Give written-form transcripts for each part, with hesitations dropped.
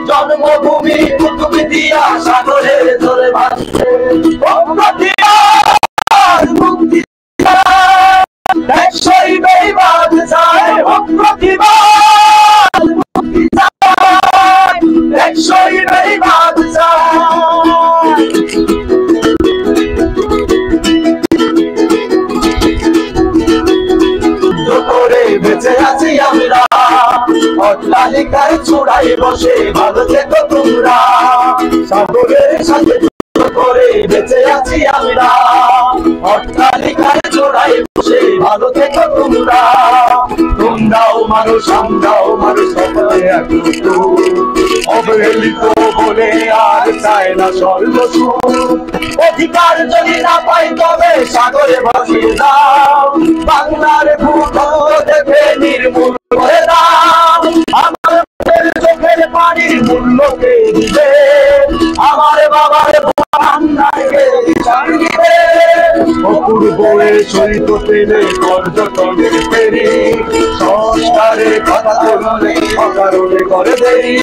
জন্মভূমি কুতুবি দিয়া সাগরে ধরে ভাসছে মুক্তি একশোই বেইমান চায় প্রতিবাদ মুক্তি চায় একশোই বেইমান চায় করে বেঁচে আছি আমরা অট্টালিকায় চূড়ায় বসে ভালো থেকো তোমরা সাগরের সাথে করে বেঁচে আছি আমরা অট্টালিকায় চূড়ায় বসে ভালো থেকো তোমরা তোমরাও মানুষ আমরাও মানুষ অবহেলিত বলে আর চায় না সর্বসুখ অধিকার যদি না পাই তবে সাগরে ভাসিয়ে দাও বাংলার ভূখণ্ড দেখে নির্মূল করে দাও আমাদের চোখের পানির মূল্য কে দিবে আমার বাবার বান্নাকে দিবে অপূর্ব সৈত পেলে পর্যটনের ফেরি সংস্কারের কথা বললে অকারণে করে দেরি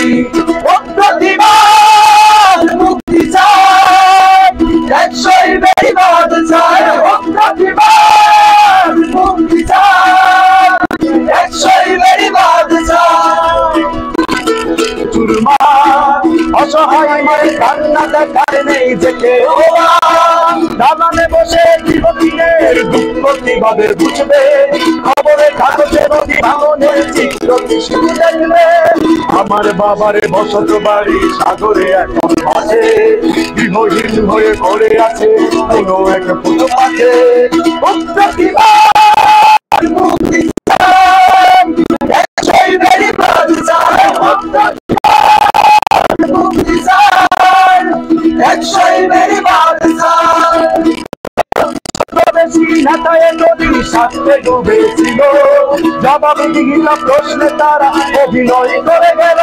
প্রতিবাদ মুক্তি চায় একশোই বেইমান চায় প্রতিবাদ মুক্তি চায় একশোই বেইমান চায় অসহায় মায়ের কান্না দেখার নেই যে কেউ দালানে বসে জীবনের দুঃখ কিভাবে বুঝবে খবরে কাগজে নদী ভাঙনের চিত্র শুধু দেখবে আমার বাবার বসত বাড়ি সাগরে এখন মাঝে গৃহহীন হয়ে পড়ে আছে কোনো এক ফুটপাথে প্রতিবাদ মুক্তি চায় একশোই বেইমান চায় মুক্তি চায় একশোই বেইমান চায় নদীর সাথে ডুবেছিল জবাবদিহির প্রশ্নে তারা অভিনয় করে গেল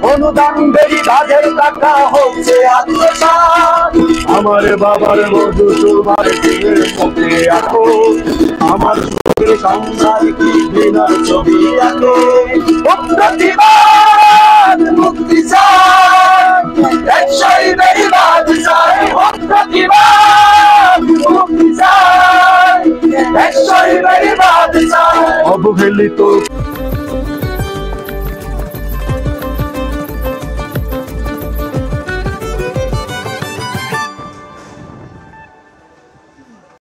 অনুদান বেরি কাজের টাকা হচ্ছে আত্মসাৎ আমার বাবার মধু তোমার দিনের মুখে আঁকো আমার সুখের সংসার কি বিনার ছবি আঁকো প্রতিবাদ মুক্তি চায় একশোই বেইমান চায় প্রতিবাদ মুক্তি চায় একশোই বেইমান চায় অবহেলিত